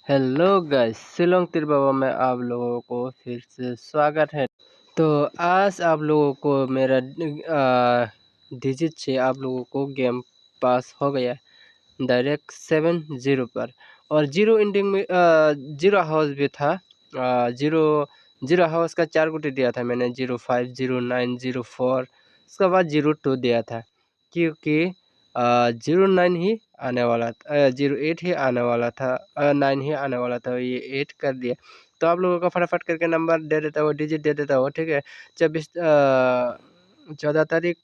Hello guys, Shillong तिरबाबा में आप लोगों को फिर से स्वागत है। तो आज आप लोगों को मेरा डिजिट से आप लोगों को गेम पास हो गया डायरेक्ट 7-0 पर, और जीरो एंडिंग में जीरो हाउस भी था। जीरो जीरो हाउस का 4 गुटी दिया था मैंने, 05, 09, 04, उसके बाद 02 दिया था, क्योंकि 09 ही आने वाला था, 08 ही आने वाला था, 9 ही आने वाला था, ये 8 कर दिया। तो आप लोगों का फटाफट करके नंबर दे देता हूँ, डिजिट दे देता हूँ, ठीक है। 14 तारीख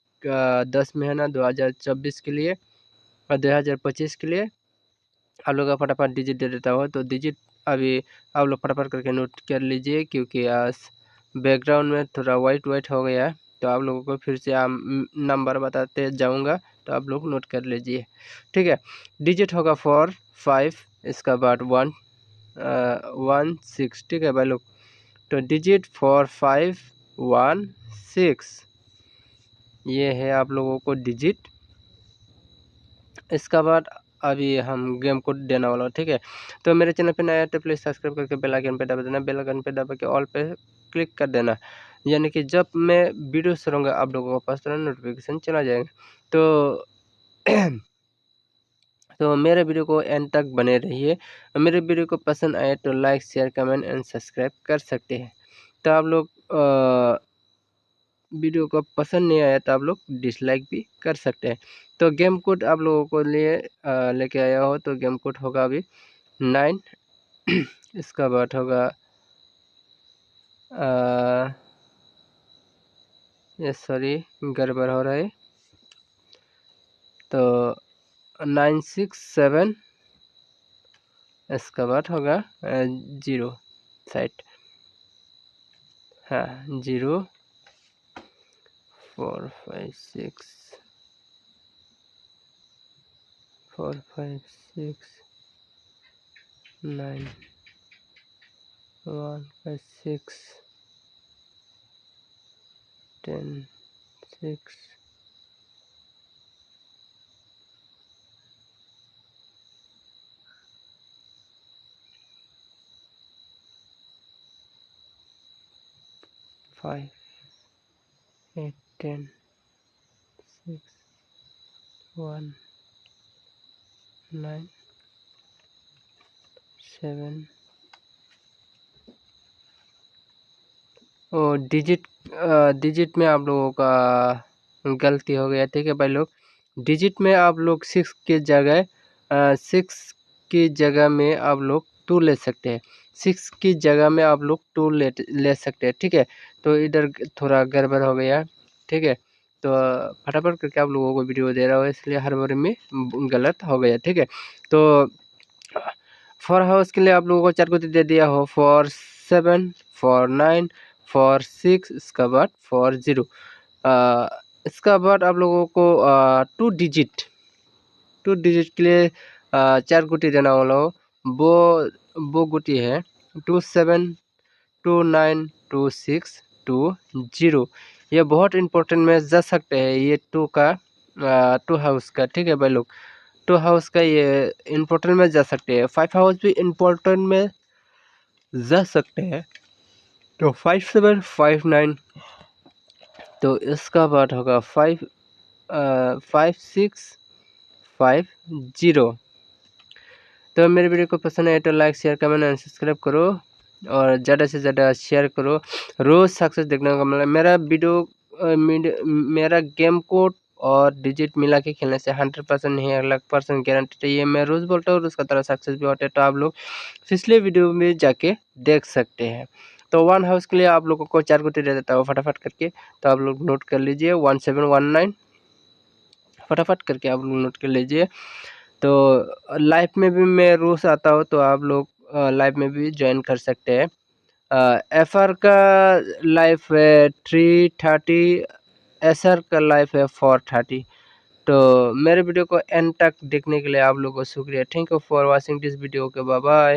10 महीना 2024 के लिए और 2025 के लिए आप लोग का फटाफट डिजिट दे देता हूँ। तो डिजिट अभी आप लोग फटाफट करके नोट कर लीजिए, क्योंकि आज बैकग्राउंड में थोड़ा वाइट हो गया है। तो आप लोगों को फिर से नंबर बताते जाऊंगा, तो आप लोग नोट कर लीजिए, ठीक है। डिजिट होगा 4, 5, इसका बाद 1, 1, 6, ठीक है भाई लोग। तो डिजिट 4, 5, 1, 6, ये है आप लोगों को डिजिट। इसका बाद अभी हम गेम कोड देने वाला हूँ, ठीक है। तो मेरे चैनल पे नया है तो प्लीज़ सब्सक्राइब करके बेल आइकन पे दबा देना, बेल आइकन पे दबा के ऑल पे क्लिक कर देना, यानी कि जब मैं वीडियो छोड़ूंगा आप लोगों के पास तुरंत नोटिफिकेशन चला जाएगा। तो तो मेरे वीडियो को एंड तक बने रहिए। मेरे वीडियो को पसंद आए तो like, share, comment and subscribe कर सकते हैं। तो आप लोग वीडियो को पसंद नहीं आया तो आप लोग डिसलाइक भी कर सकते हैं। तो गेम कोड आप लोगों को लिए लेके आया हो। तो गेम कोड होगा अभी 9, इसका बाद होगा ये सॉरी गड़बड़ हो रहा है। तो 967, इसका बाद होगा 0 साइड, हाँ 0, 4, 5, 6, 4, 5, 6, 9, 1, 5, 6, 10, 6, 5, 8, 10, 6, 1, 9, 7। और डिजिट में आप लोगों का गलती हो गया, ठीक है भाई लोग। डिजिट में आप लोग 6 की जगह 6 की जगह में आप लोग 2 ले सकते हैं, 6 की जगह में आप लोग 2 ले सकते हैं, ठीक है। तो इधर थोड़ा गड़बड़ हो गया, ठीक है। तो फटाफट करके आप लोगों को वीडियो दे रहा हूँ, इसलिए हर बार में गलत हो गया, ठीक है। तो 4 हाउस के लिए आप लोगों को 4 को दे दिया हो, 4, 7, 4, 9, 4, 6, इसका बाद 4, 0। इसका बाद आप लोगों को 2 डिजिट के लिए 4 गुटी देना वाला हो। वो गुटी है 2, 7, 2, 9, 2, 6, 2, 0। ये बहुत इंपॉर्टेंट में जा सकते हैं, ये 2 का 2 हाउस का, ठीक है भाई लोग। 2 हाउस का ये इम्पोर्टेंट में जा सकते हैं, 5 हाउस भी इम्पोर्टेंट में जा सकते हैं। तो 5, 7, 5, 9, तो इसका बाद होगा 5, 5, 6, 5, 0। तो मेरे वीडियो को पसंद आए तो like, share, comment and subscribe करो, और ज़्यादा से ज़्यादा शेयर करो। रोज़ सक्सेस देखने का मतलब मेरा गेम कोड और डिजिट मिला के खेलने से 100% नहीं 1,00,000% गारंटी है, ये मैं रोज़ बोलता हूँ और उसका तरह सक्सेस भी होता है। तो आप लोग पिछले वीडियो में जाके देख सकते हैं। तो 1 हाउस के लिए आप लोगों को 4 गुटी दे देता हूँ फटाफट करके, तो आप लोग नोट कर लीजिए 1719, फटाफट करके आप लोग नोट कर लीजिए। तो लाइव में भी मैं रोज़ आता हूँ, तो आप लोग लाइव में भी ज्वाइन कर सकते हैं। एफआर का लाइव है 3:30, एसआर का लाइव है 4:30। तो मेरे वीडियो को एंड तक देखने के लिए आप लोगों को शुक्रिया। Thank you for watching this video. के बाय बाय।